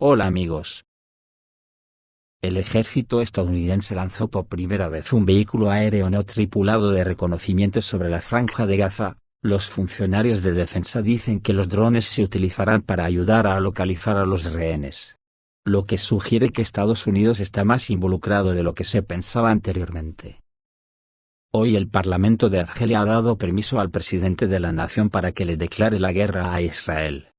Hola amigos. El ejército estadounidense lanzó por primera vez un vehículo aéreo no tripulado de reconocimiento sobre la Franja de Gaza. Los funcionarios de defensa dicen que los drones se utilizarán para ayudar a localizar a los rehenes, lo que sugiere que Estados Unidos está más involucrado de lo que se pensaba anteriormente. Hoy el Parlamento de Argelia ha dado permiso al presidente de la nación para que le declare la guerra a Israel.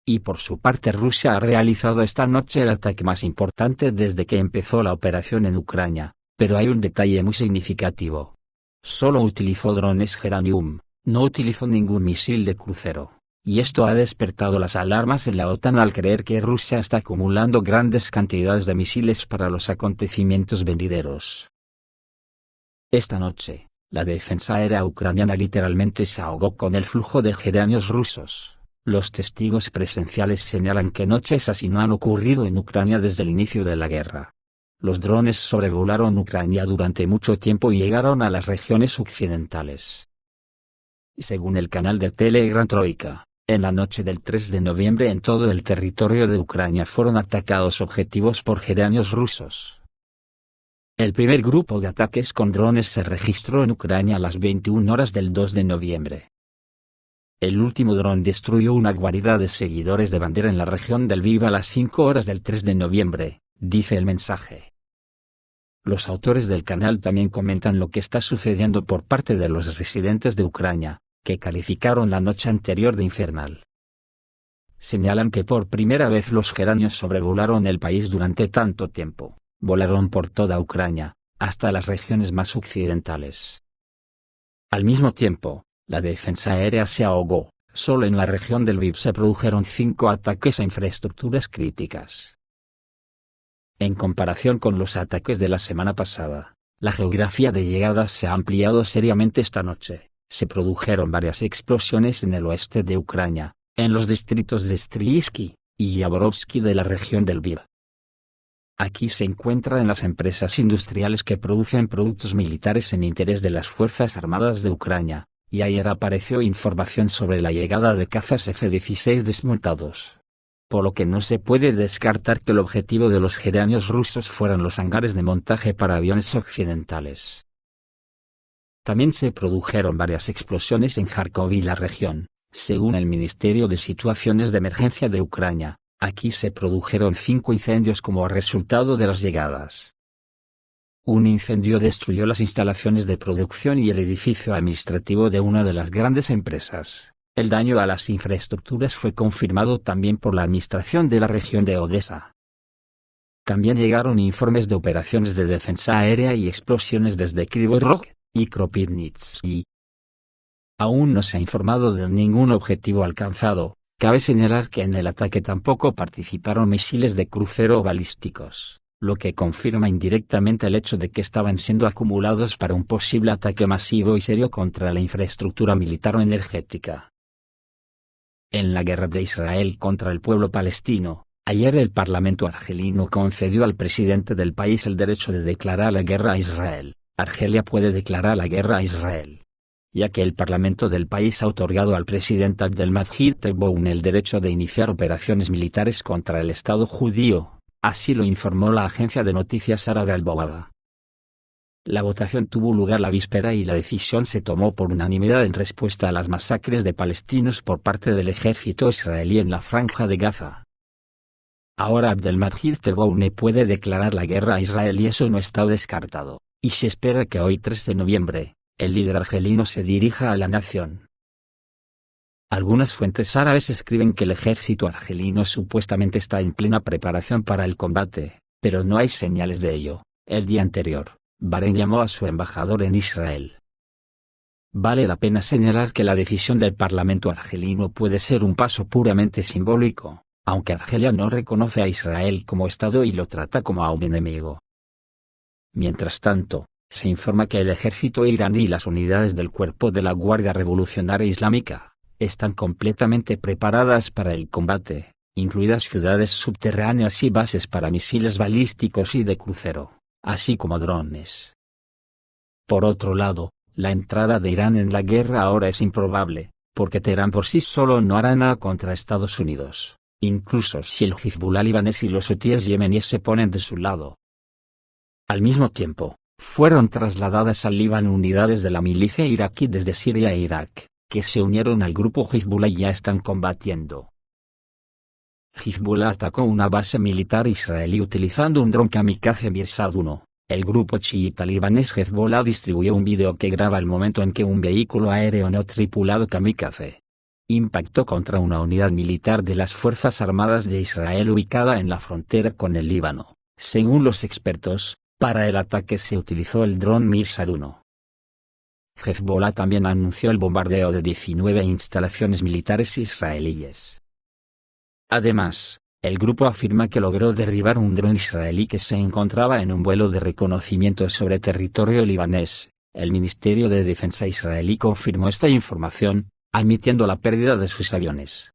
Y por su parte Rusia ha realizado esta noche el ataque más importante desde que empezó la operación en Ucrania, pero hay un detalle muy significativo. Solo utilizó drones Geranium, no utilizó ningún misil de crucero, y esto ha despertado las alarmas en la OTAN al creer que Rusia está acumulando grandes cantidades de misiles para los acontecimientos venideros. Esta noche, la defensa aérea ucraniana literalmente se ahogó con el flujo de geranios rusos. Los testigos presenciales señalan que noches así no han ocurrido en Ucrania desde el inicio de la guerra. Los drones sobrevolaron Ucrania durante mucho tiempo y llegaron a las regiones occidentales. Según el canal de Telegram Troika, en la noche del 3 de noviembre en todo el territorio de Ucrania fueron atacados objetivos por geranios rusos. El primer grupo de ataques con drones se registró en Ucrania a las 21 horas del 2 de noviembre. El último dron destruyó una guarida de seguidores de bandera en la región del Lviv a las 5 horas del 3 de noviembre, dice el mensaje. Los autores del canal también comentan lo que está sucediendo por parte de los residentes de Ucrania, que calificaron la noche anterior de infernal. Señalan que por primera vez los geranios sobrevolaron el país durante tanto tiempo, volaron por toda Ucrania, hasta las regiones más occidentales. Al mismo tiempo, la defensa aérea se ahogó. Solo en la región del Lviv se produjeron 5 ataques a infraestructuras críticas. En comparación con los ataques de la semana pasada, la geografía de llegadas se ha ampliado seriamente esta noche. Se produjeron varias explosiones en el oeste de Ucrania, en los distritos de Stryiski y Yaborovsky de la región del Lviv. Aquí se encuentran las empresas industriales que producen productos militares en interés de las Fuerzas Armadas de Ucrania. Y ayer apareció información sobre la llegada de cazas F-16 desmontados. Por lo que no se puede descartar que el objetivo de los geranios rusos fueran los hangares de montaje para aviones occidentales. También se produjeron varias explosiones en Kharkov y la región, según el Ministerio de Situaciones de Emergencia de Ucrania. Aquí se produjeron 5 incendios como resultado de las llegadas. Un incendio destruyó las instalaciones de producción y el edificio administrativo de una de las grandes empresas. El daño a las infraestructuras fue confirmado también por la administración de la región de Odesa. También llegaron informes de operaciones de defensa aérea y explosiones desde Kryvyi Rog y Kropivnitsky. Aún no se ha informado de ningún objetivo alcanzado. Cabe señalar que en el ataque tampoco participaron misiles de crucero o balísticos, lo que confirma indirectamente el hecho de que estaban siendo acumulados para un posible ataque masivo y serio contra la infraestructura militar o energética. En la guerra de Israel contra el pueblo palestino, ayer el Parlamento argelino concedió al presidente del país el derecho de declarar la guerra a Israel. Argelia puede declarar la guerra a Israel, ya que el Parlamento del país ha otorgado al presidente Abdelmadjid Tebboune el derecho de iniciar operaciones militares contra el Estado judío. Así lo informó la agencia de noticias árabe Al-Bawaba. La votación tuvo lugar la víspera y la decisión se tomó por unanimidad en respuesta a las masacres de palestinos por parte del ejército israelí en la Franja de Gaza. Ahora Abdelmadjid Tebboune puede declarar la guerra a Israel y eso no está descartado, y se espera que hoy 3 de noviembre, el líder argelino se dirija a la nación. Algunas fuentes árabes escriben que el ejército argelino supuestamente está en plena preparación para el combate, pero no hay señales de ello. El día anterior, Bahrein llamó a su embajador en Israel. Vale la pena señalar que la decisión del Parlamento argelino puede ser un paso puramente simbólico, aunque Argelia no reconoce a Israel como Estado y lo trata como a un enemigo. Mientras tanto, se informa que el ejército iraní y las unidades del cuerpo de la Guardia Revolucionaria Islámica están completamente preparadas para el combate, incluidas ciudades subterráneas y bases para misiles balísticos y de crucero, así como drones. Por otro lado, la entrada de Irán en la guerra ahora es improbable, porque Teherán por sí solo no hará nada contra Estados Unidos, incluso si el Hezbollah libanés y los hutíes yemeníes se ponen de su lado. Al mismo tiempo, fueron trasladadas al Líbano unidades de la milicia iraquí desde Siria e Irak, que se unieron al grupo Hezbollah y ya están combatiendo. Hezbollah atacó una base militar israelí utilizando un dron kamikaze Mirsad 1. El grupo chiita libanés Hezbollah distribuyó un video que graba el momento en que un vehículo aéreo no tripulado kamikaze impactó contra una unidad militar de las Fuerzas Armadas de Israel ubicada en la frontera con el Líbano. Según los expertos, para el ataque se utilizó el dron Mirsad 1. Hezbollah también anunció el bombardeo de 19 instalaciones militares israelíes. Además, el grupo afirma que logró derribar un dron israelí que se encontraba en un vuelo de reconocimiento sobre territorio libanés. El Ministerio de Defensa israelí confirmó esta información, admitiendo la pérdida de sus aviones.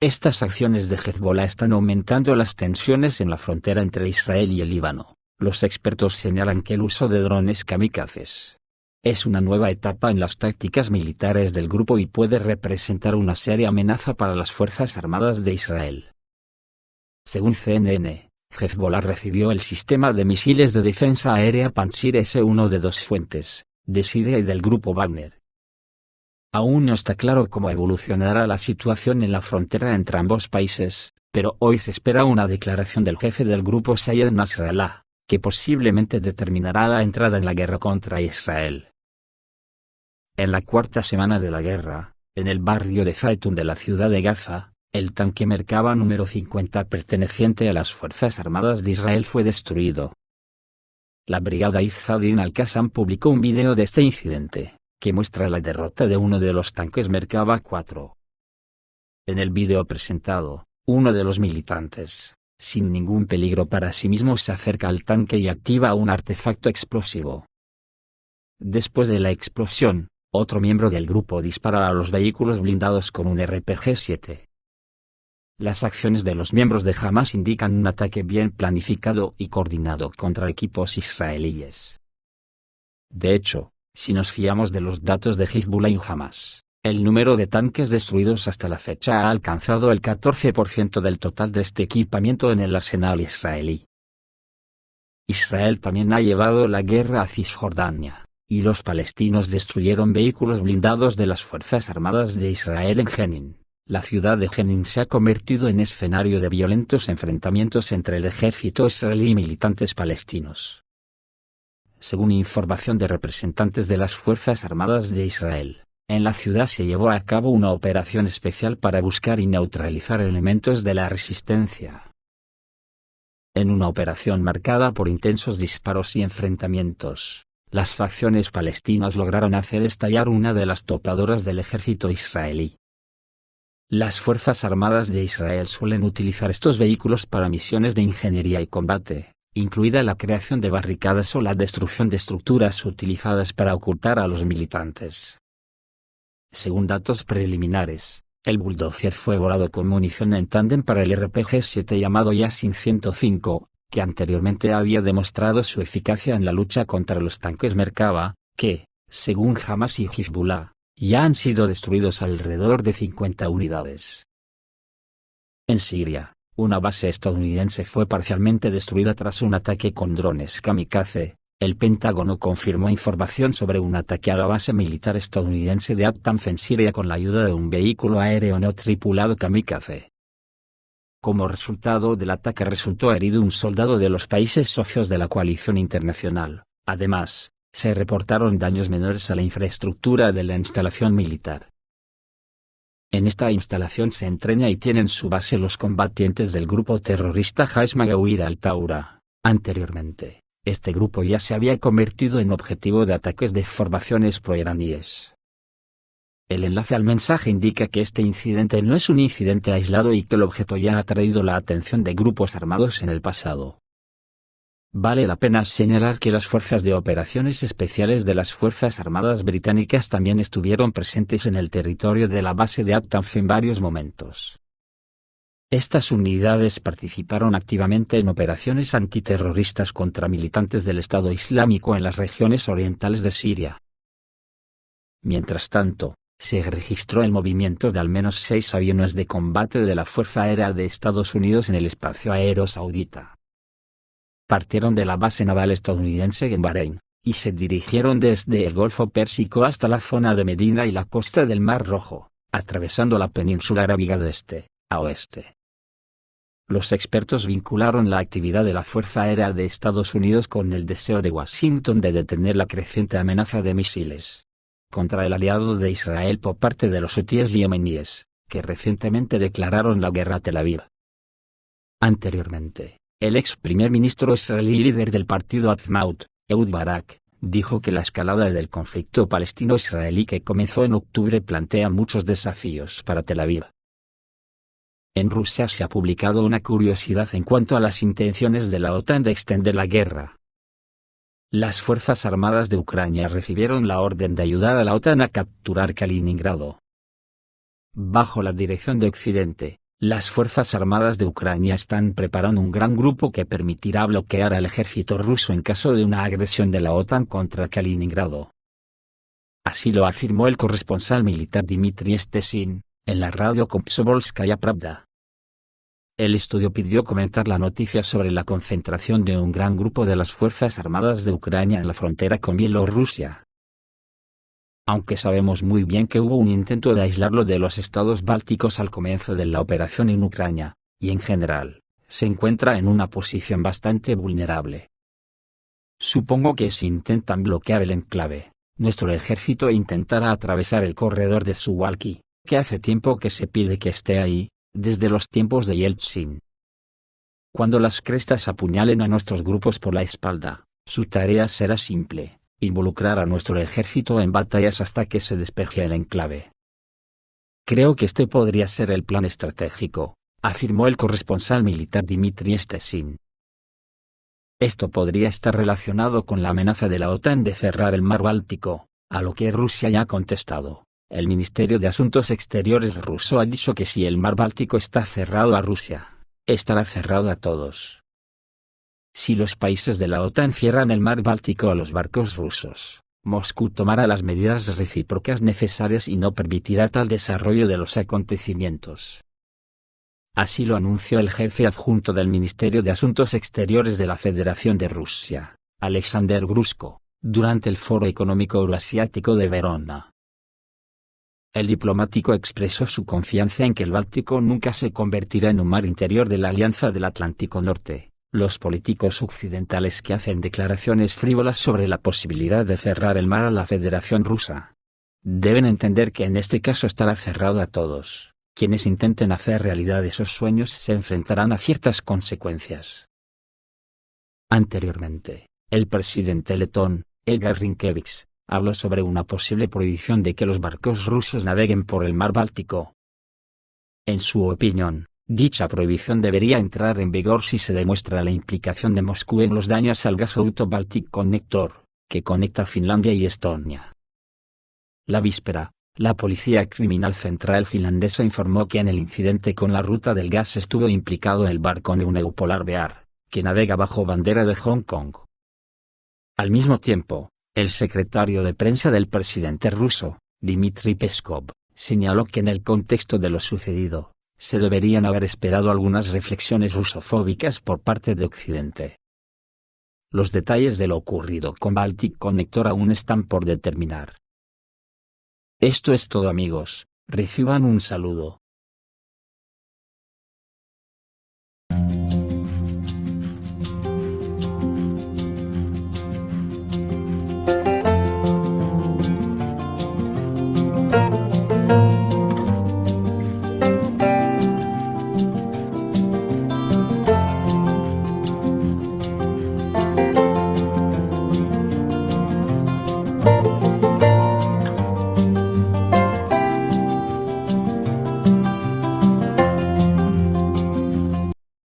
Estas acciones de Hezbollah están aumentando las tensiones en la frontera entre Israel y el Líbano. Los expertos señalan que el uso de drones kamikazes es una nueva etapa en las tácticas militares del grupo y puede representar una seria amenaza para las Fuerzas Armadas de Israel. Según CNN, Hezbollah recibió el sistema de misiles de defensa aérea Pansir S-1 de dos fuentes, de Siria y del grupo Wagner. Aún no está claro cómo evolucionará la situación en la frontera entre ambos países, pero hoy se espera una declaración del jefe del grupo Sayed Nasrallah, que posiblemente determinará la entrada en la guerra contra Israel. En la cuarta semana de la guerra, en el barrio de Zaitun de la ciudad de Gaza, el tanque Merkava número 50 perteneciente a las Fuerzas Armadas de Israel fue destruido. La brigada Izzadin al-Qassam publicó un video de este incidente, que muestra la derrota de uno de los tanques Merkava 4. En el video presentado, uno de los militantes, sin ningún peligro para sí mismo, se acerca al tanque y activa un artefacto explosivo. Después de la explosión, otro miembro del grupo dispara a los vehículos blindados con un RPG-7. Las acciones de los miembros de Hamas indican un ataque bien planificado y coordinado contra equipos israelíes. De hecho, si nos fiamos de los datos de Hezbollah y Hamas, el número de tanques destruidos hasta la fecha ha alcanzado el 14% del total de este equipamiento en el arsenal israelí. Israel también ha llevado la guerra a Cisjordania, y los palestinos destruyeron vehículos blindados de las Fuerzas Armadas de Israel en Jenin. La ciudad de Jenin se ha convertido en escenario de violentos enfrentamientos entre el ejército israelí y militantes palestinos. Según información de representantes de las Fuerzas Armadas de Israel, en la ciudad se llevó a cabo una operación especial para buscar y neutralizar elementos de la resistencia. En una operación marcada por intensos disparos y enfrentamientos, las facciones palestinas lograron hacer estallar una de las topadoras del ejército israelí. Las Fuerzas Armadas de Israel suelen utilizar estos vehículos para misiones de ingeniería y combate, incluida la creación de barricadas o la destrucción de estructuras utilizadas para ocultar a los militantes. Según datos preliminares, el bulldozer fue volado con munición en tándem para el RPG-7 llamado Yasin 105, que anteriormente había demostrado su eficacia en la lucha contra los tanques Merkava, que, según Hamas y Hezbollah, ya han sido destruidos alrededor de 50 unidades. En Siria, una base estadounidense fue parcialmente destruida tras un ataque con drones kamikaze. El Pentágono confirmó información sobre un ataque a la base militar estadounidense de At-Tanf en Siria con la ayuda de un vehículo aéreo no tripulado kamikaze. Como resultado del ataque resultó herido un soldado de los países socios de la coalición internacional. Además, se reportaron daños menores a la infraestructura de la instalación militar. En esta instalación se entrena y tienen su base los combatientes del grupo terrorista Hais Magawir al-Taura. Anteriormente, este grupo ya se había convertido en objetivo de ataques de formaciones proiraníes. El enlace al mensaje indica que este incidente no es un incidente aislado y que el objeto ya ha atraído la atención de grupos armados en el pasado. Vale la pena señalar que las fuerzas de operaciones especiales de las Fuerzas Armadas británicas también estuvieron presentes en el territorio de la base de At-Tanf en varios momentos. Estas unidades participaron activamente en operaciones antiterroristas contra militantes del Estado Islámico en las regiones orientales de Siria. Mientras tanto, se registró el movimiento de al menos 6 aviones de combate de la Fuerza Aérea de Estados Unidos en el espacio aéreo saudita. Partieron de la base naval estadounidense en Bahrein, y se dirigieron desde el Golfo Pérsico hasta la zona de Medina y la costa del Mar Rojo, atravesando la península arábiga de este a oeste. Los expertos vincularon la actividad de la Fuerza Aérea de Estados Unidos con el deseo de Washington de detener la creciente amenaza de misiles contra el aliado de Israel por parte de los hutíes yemeníes, que recientemente declararon la guerra a Tel Aviv. Anteriormente, el ex primer ministro israelí y líder del partido Atzmaut, Ehud Barak, dijo que la escalada del conflicto palestino-israelí que comenzó en octubre plantea muchos desafíos para Tel Aviv. En Rusia se ha publicado una curiosidad en cuanto a las intenciones de la OTAN de extender la guerra. Las Fuerzas Armadas de Ucrania recibieron la orden de ayudar a la OTAN a capturar Kaliningrado. Bajo la dirección de Occidente, las Fuerzas Armadas de Ucrania están preparando un gran grupo que permitirá bloquear al ejército ruso en caso de una agresión de la OTAN contra Kaliningrado. Así lo afirmó el corresponsal militar Dmitry Stesin, en la radio Komsomolskaya Pravda. El estudio pidió comentar la noticia sobre la concentración de un gran grupo de las Fuerzas Armadas de Ucrania en la frontera con Bielorrusia. Aunque sabemos muy bien que hubo un intento de aislarlo de los estados bálticos al comienzo de la operación en Ucrania, y en general, se encuentra en una posición bastante vulnerable. Supongo que si intentan bloquear el enclave, nuestro ejército intentará atravesar el corredor de Suwalki, que hace tiempo que se pide que esté ahí, desde los tiempos de Yeltsin. Cuando las crestas apuñalen a nuestros grupos por la espalda, su tarea será simple: involucrar a nuestro ejército en batallas hasta que se despeje el enclave. Creo que este podría ser el plan estratégico, afirmó el corresponsal militar Dmitry Stesin. Esto podría estar relacionado con la amenaza de la OTAN de cerrar el mar Báltico, a lo que Rusia ya ha contestado. El Ministerio de Asuntos Exteriores ruso ha dicho que si el mar Báltico está cerrado a Rusia, estará cerrado a todos. Si los países de la OTAN cierran el mar Báltico a los barcos rusos, Moscú tomará las medidas recíprocas necesarias y no permitirá tal desarrollo de los acontecimientos. Así lo anunció el jefe adjunto del Ministerio de Asuntos Exteriores de la Federación de Rusia, Alexander Grushko, durante el Foro Económico Euroasiático de Verona. El diplomático expresó su confianza en que el Báltico nunca se convertirá en un mar interior de la Alianza del Atlántico Norte. Los políticos occidentales que hacen declaraciones frívolas sobre la posibilidad de cerrar el mar a la Federación Rusa deben entender que en este caso estará cerrado a todos. Quienes intenten hacer realidad esos sueños se enfrentarán a ciertas consecuencias. Anteriormente, el presidente letón, Edgar Rinkēvičs, habló sobre una posible prohibición de que los barcos rusos naveguen por el mar Báltico. En su opinión, dicha prohibición debería entrar en vigor si se demuestra la implicación de Moscú en los daños al gasoducto Baltic Connector, que conecta Finlandia y Estonia. La víspera, la Policía Criminal Central finlandesa informó que en el incidente con la ruta del gas estuvo implicado el barco Neuneu Polar Bear, que navega bajo bandera de Hong Kong. Al mismo tiempo, el secretario de prensa del presidente ruso, Dmitry Peskov, señaló que en el contexto de lo sucedido, se deberían haber esperado algunas reflexiones rusofóbicas por parte de Occidente. Los detalles de lo ocurrido con Baltic Connector aún están por determinar. Esto es todo, amigos, reciban un saludo.